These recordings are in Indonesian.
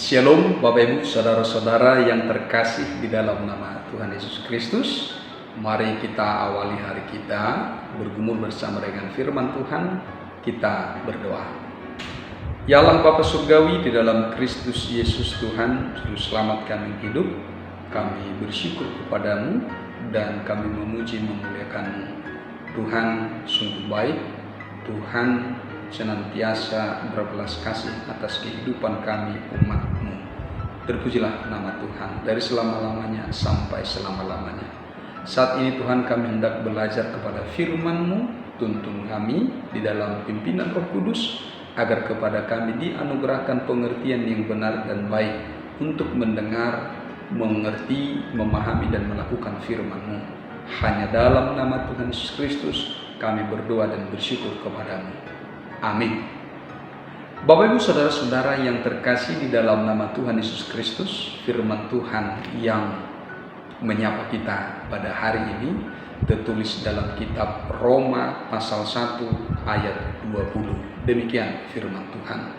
Shalom Bapak Ibu Saudara-saudara yang terkasih di dalam nama Tuhan Yesus Kristus. Mari kita awali hari kita bergumul bersama dengan firman Tuhan. Kita berdoa. Ya Allah Bapa Surgawi, di dalam Kristus Yesus Tuhan, Juru Selamat kami hidup, kami bersyukur kepadamu dan kami memuji memuliakan Tuhan sungguh baik. Tuhan senantiasa berbelas kasih atas kehidupan kami umat-Mu. Terpujilah nama Tuhan dari selama-lamanya sampai selama-lamanya. Saat ini Tuhan, kami hendak belajar kepada firman-Mu. Tuntun kami di dalam pimpinan Roh Kudus, agar kepada kami dianugerahkan pengertian yang benar dan baik untuk mendengar, mengerti, memahami dan melakukan firman-Mu. Hanya dalam nama Tuhan Yesus Kristus kami berdoa dan bersyukur kepadamu. Amin. Bapak Ibu Saudara-saudara yang terkasih di dalam nama Tuhan Yesus Kristus, firman Tuhan yang menyapa kita pada hari ini tertulis dalam kitab Roma pasal 1 ayat 20. Demikian firman Tuhan.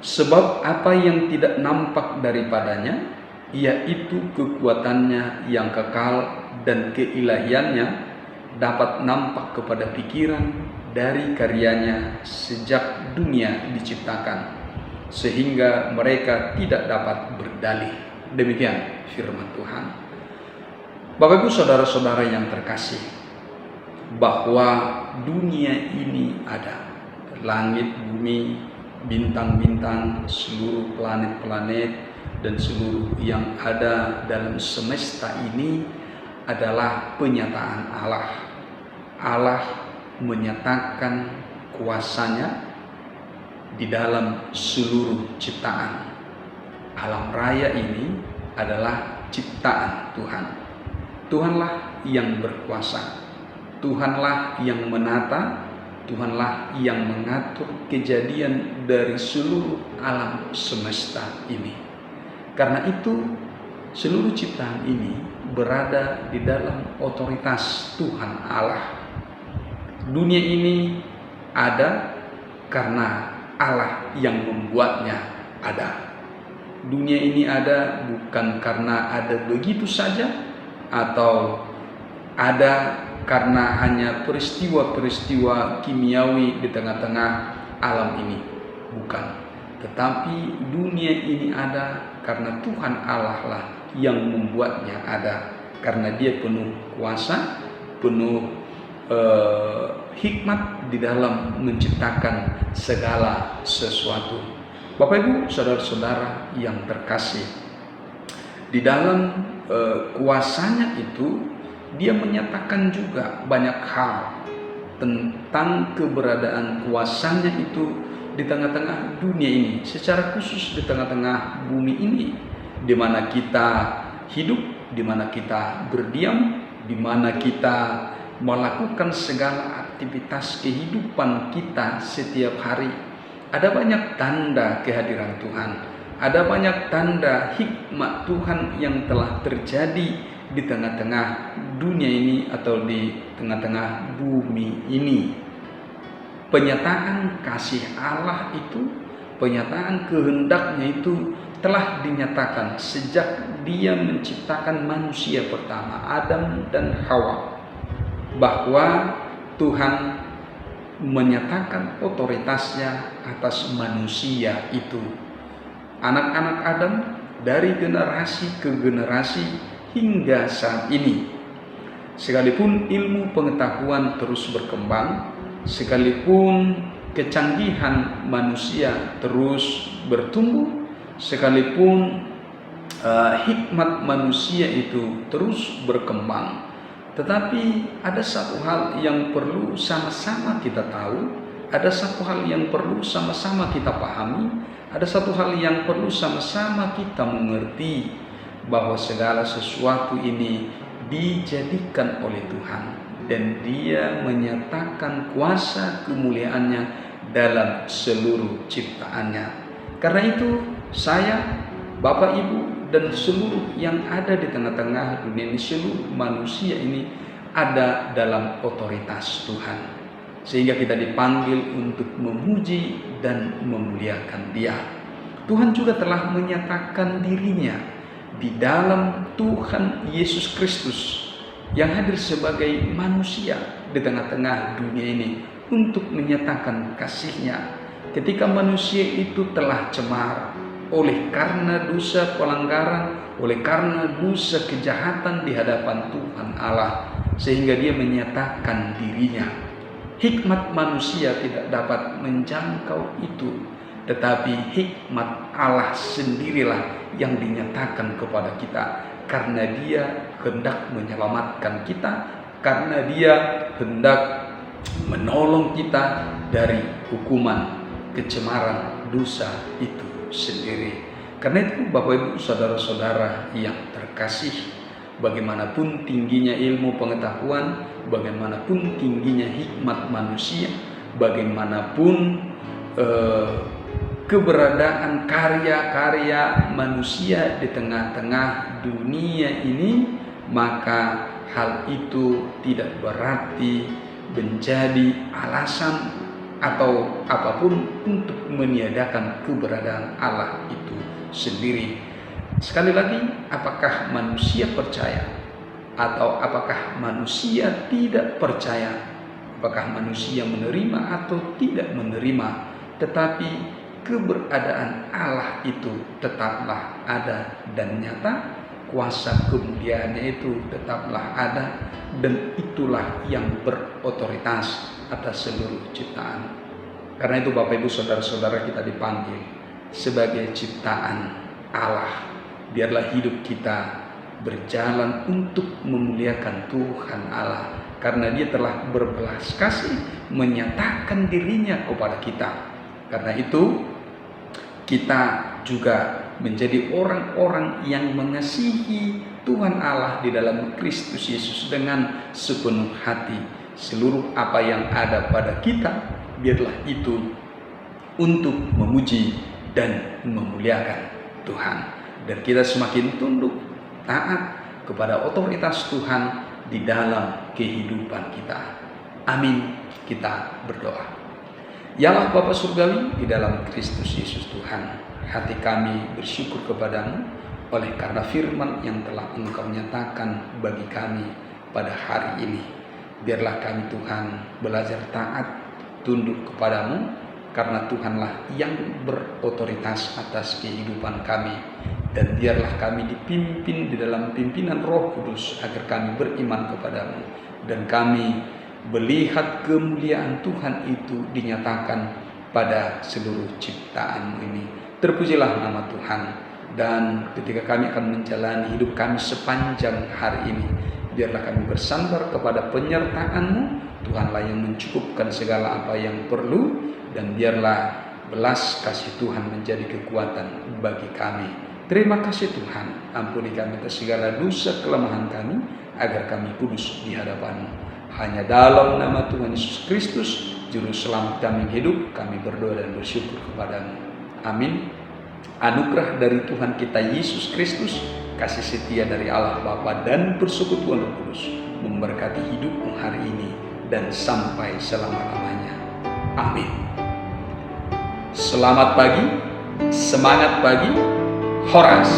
Sebab apa yang tidak nampak daripadanya, yaitu kekuatannya yang kekal dan keilahiannya, dapat nampak kepada pikiran dari karyanya sejak dunia diciptakan, sehingga mereka tidak dapat berdalih. Demikian firman Tuhan. Bapak Ibu Saudara-saudara yang terkasih, bahwa dunia ini ada, langit, bumi, bintang-bintang, seluruh planet-planet, dan seluruh yang ada dalam semesta ini adalah penyataan Allah. Allah menyatakan kuasanya di dalam seluruh ciptaan. Alam raya ini adalah ciptaan Tuhan. Tuhanlah yang berkuasa. Tuhanlah yang menata. Tuhanlah yang mengatur kejadian dari seluruh alam semesta ini. Karena itu, seluruh ciptaan ini berada di dalam otoritas Tuhan Allah. Dunia ini ada karena Allah yang membuatnya ada. Dunia ini ada bukan karena ada begitu saja, atau ada karena hanya peristiwa-peristiwa kimiawi di tengah-tengah alam ini. Bukan. Tetapi dunia ini ada karena Tuhan Allah lah yang membuatnya ada. Karena Dia penuh kuasa, penuh hikmat di dalam menciptakan segala sesuatu. Bapak Ibu Saudara-saudara yang terkasih, di dalam kuasanya itu Dia menyatakan juga banyak hal tentang keberadaan kuasanya itu di tengah-tengah dunia ini, secara khusus di tengah-tengah bumi ini, di mana kita hidup, di mana kita berdiam, di mana kita melakukan segala aktivitas kehidupan kita setiap hari. Ada banyak tanda kehadiran Tuhan, ada banyak tanda hikmat Tuhan yang telah terjadi di tengah-tengah dunia ini atau di tengah-tengah bumi ini. Penyataan kasih Allah itu, penyataan kehendaknya itu telah dinyatakan sejak Dia menciptakan manusia pertama, Adam dan Hawa, bahwa Tuhan menyatakan otoritasnya atas manusia itu. Anak-anak Adam dari generasi ke generasi hingga saat ini. Sekalipun ilmu pengetahuan terus berkembang, sekalipun kecanggihan manusia terus bertumbuh, sekalipun hikmat manusia itu terus berkembang, tetapi ada satu hal yang perlu sama-sama kita tahu, ada satu hal yang perlu sama-sama kita pahami, ada satu hal yang perlu sama-sama kita mengerti, bahwa segala sesuatu ini dijadikan oleh Tuhan dan Dia menyatakan kuasa kemuliaannya dalam seluruh ciptaannya. Karena itu saya, Bapak Ibu, dan seluruh yang ada di tengah-tengah dunia ini, seluruh manusia ini ada dalam otoritas Tuhan, sehingga kita dipanggil untuk memuji dan memuliakan Dia. Tuhan juga telah menyatakan dirinya di dalam Tuhan Yesus Kristus yang hadir sebagai manusia di tengah-tengah dunia ini untuk menyatakan kasih-Nya. Ketika manusia itu telah cemar oleh karena dosa pelanggaran, oleh karena dosa kejahatan di hadapan Tuhan Allah, sehingga Dia menyatakan dirinya. Hikmat manusia tidak dapat menjangkau itu, tetapi hikmat Allah sendirilah yang dinyatakan kepada kita, karena Dia hendak menyelamatkan kita, karena Dia hendak menolong kita dari hukuman kecemaran dosa itu sendiri. Karena itu Bapak Ibu saudara-saudara yang terkasih, bagaimanapun tingginya ilmu pengetahuan, bagaimanapun tingginya hikmat manusia, bagaimanapun keberadaan karya-karya manusia di tengah-tengah dunia ini, maka hal itu tidak berarti menjadi alasan atau apapun untuk meniadakan keberadaan Allah itu sendiri. Sekali lagi, apakah manusia percaya atau apakah manusia tidak percaya, apakah manusia menerima atau tidak menerima, tetapi keberadaan Allah itu tetaplah ada dan nyata, kuasa kemuliaannya itu tetaplah ada, dan itulah yang berotoritas atas seluruh ciptaan. Karena itu Bapak Ibu saudara-saudara, kita dipanggil sebagai ciptaan Allah. Biarlah hidup kita berjalan untuk memuliakan Tuhan Allah, karena Dia telah berbelas kasih menyatakan dirinya kepada kita. Karena itu kita juga menjadi orang-orang yang mengasihi Tuhan Allah di dalam Kristus Yesus dengan sepenuh hati. Seluruh apa yang ada pada kita, biarlah itu untuk memuji dan memuliakan Tuhan. Dan kita semakin tunduk, taat kepada otoritas Tuhan di dalam kehidupan kita. Amin. Kita berdoa. Ya Allah Bapa Surgawi, di dalam Kristus Yesus Tuhan, hati kami bersyukur kepadamu oleh karena firman yang telah Engkau nyatakan bagi kami pada hari ini. Biarlah kami Tuhan belajar taat, tunduk kepadamu, karena Tuhanlah yang berotoritas atas kehidupan kami. Dan biarlah kami dipimpin di dalam pimpinan Roh Kudus agar kami beriman kepadamu, dan kami melihat kemuliaan Tuhan itu dinyatakan pada seluruh ciptaan ini. Terpujilah nama Tuhan. Dan ketika kami akan menjalani hidup kami sepanjang hari ini, biarlah kami bersandar kepada penyertaan-Mu. Tuhanlah yang mencukupkan segala apa yang perlu, dan biarlah belas kasih Tuhan menjadi kekuatan bagi kami. Terima kasih Tuhan, ampuni kami atas segala dosa kelemahan kami, agar kami kudus di hadapan-Mu. Hanya dalam nama Tuhan Yesus Kristus, Juru Selamat kami hidup, kami berdoa dan bersyukur kepadamu. Amin. Anugerah dari Tuhan kita Yesus Kristus, kasih setia dari Allah Bapa dan persekutuan Roh Kudus memberkati hidupmu hari ini dan sampai selama-lamanya. Amin. Selamat pagi, semangat pagi, Horas.